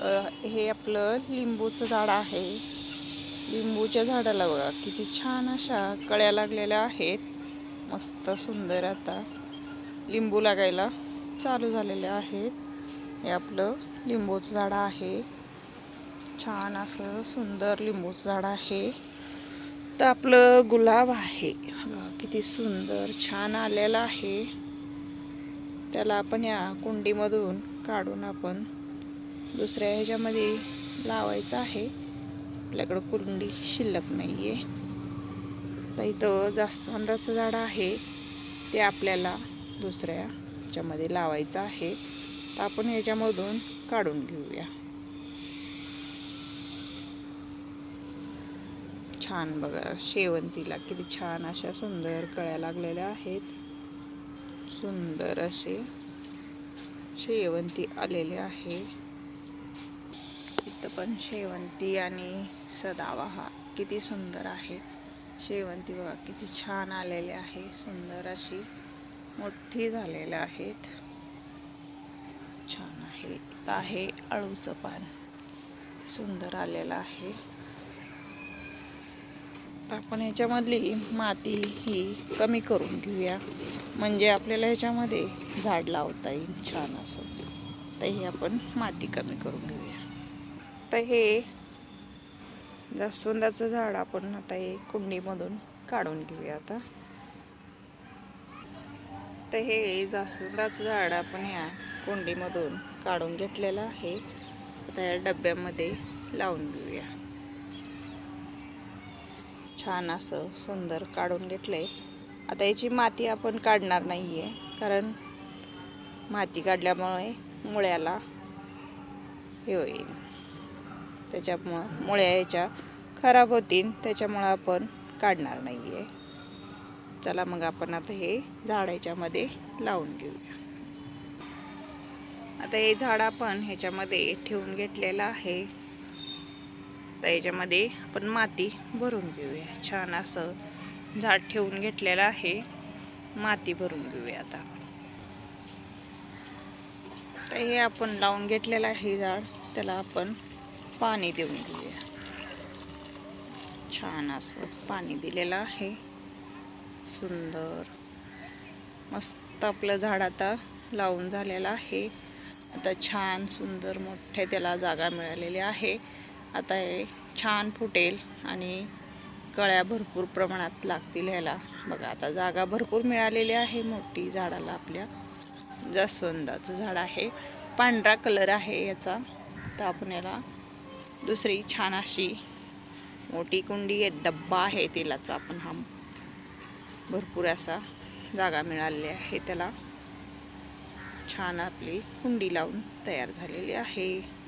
तर हे आपलं लिंबूचं झाड आहे. लिंबूच्या झाडाला बघा किती छान अशा कळ्या लागलेल्या आहेत. मस्त सुंदर आता लिंबू लागायला चालू झालेले आहेत. हे आपलं लिंबूचं झाड आहे. छान असं सुंदर लिंबूचं झाड आहे. तर आपलं गुलाब आहे, किती सुंदर छान आलेलं आहे. त्याला आपण या कुंडीमधून काढून आपण दुसऱ्या ह्याच्यामध्ये लावायचं आहे. आपल्याकडं कुंडी शिल्लक नाही आहे. तर इथं जास्वंदाचं झाड आहे, ते आपल्याला दुसऱ्या ह्याच्यामध्ये लावायचं आहे. तर आपण ह्याच्यामधून काढून घेऊया. छान बघा, शेवंतीला किती छान अशा सुंदर कळ्या लागलेल्या आहेत. सुंदर असे शेवंती आलेले आहे. इथं पण शेवंती आणि सदाबहार किती सुंदर आहे. शेवंती बघा किती छान आलेले आहे. सुंदर अशी मोठी झालेल्या आहेत. छान आहे. इथं आहे अळूचं पान, सुंदर आलेलं आहे. तर आपण ह्याच्यामधली माती ही कमी करून घेऊया, म्हणजे आपल्याला ह्याच्यामध्ये झाड लावता येईल छान असं. तर हे आपण माती कमी करून घेऊया. तर हे जास्वंदाचं झाड आपण आता हे कुंडीमधून काढून घेऊया. आता तर हे जास्वंदाचं झाड आपण ह्या कुंडीमधून काढून घेतलेलं आहे. आता या डब्यामध्ये लावून घेऊया. छान असं सुंदर काढून घेतलंय. आता याची माती आपण काढणार नाही आहे, कारण माती काढल्यामुळे मुळ्याला हे होईल, त्याच्यामुळं मुळ्या याच्या खराब होतील, त्याच्यामुळं आपण काढणार नाही आहे. चला मग आपण आता हे झाड ह्याच्यामध्ये लावून घेऊया. आता हे झाड आपण ह्याच्यामध्ये ठेवून घेतलेलं आहे. तर याच्यामध्ये आपण माती भरून घेऊया. छान असं झाड ठेवून घेतलेलं आहे. माती भरून घेऊया आता. तर हे आपण लावून घेतलेलं आहे झाड, त्याला आपण पाणी देऊन घेऊया. छान असं पाणी दिलेलं आहे. सुंदर मस्त आपलं झाड आता लावून झालेलं आहे. आता छान सुंदर मोठे त्याला जागा मिळालेली आहे. आता हे छान फुटेल आणि कळ्या भरपूर प्रमाणात लागतील ह्याला. बघा आता जागा भरपूर मिळालेली आहे मोठी झाडाला. आपल्या जास्वंदाचं झाड आहे, पांढरा कलर आहे याचा. तर आपण याला दुसरी छान अशी मोठी कुंडी डब्बा आहे तेलाचा, आपण हा भरपूर असा जागा मिळालेली आहे त्याला. छान आपली कुंडी लावून तयार झालेली आहे.